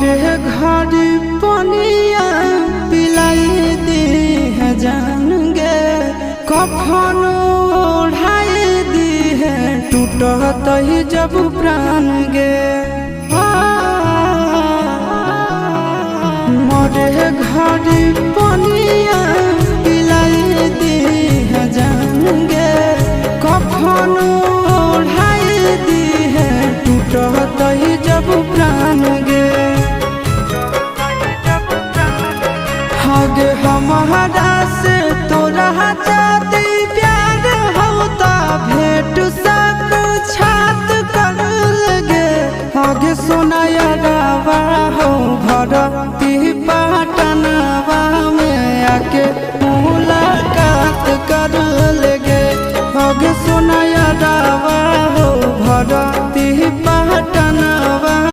मोरे घर पनिया पिलाई दी है जान गे, कफन ओढ़ाई दी है टूटत ही जब प्राण गे। मोरे घर पनिया पिलाई दी है जान गे, कफन ओढ़ाई दी है टूटत ही जब प्राण गे। हगे हमारा से तोरा जाती प्यार होता भेंट साक छात कर लगे। हगे सोनाया रावा हो भरती पाटनवा में आके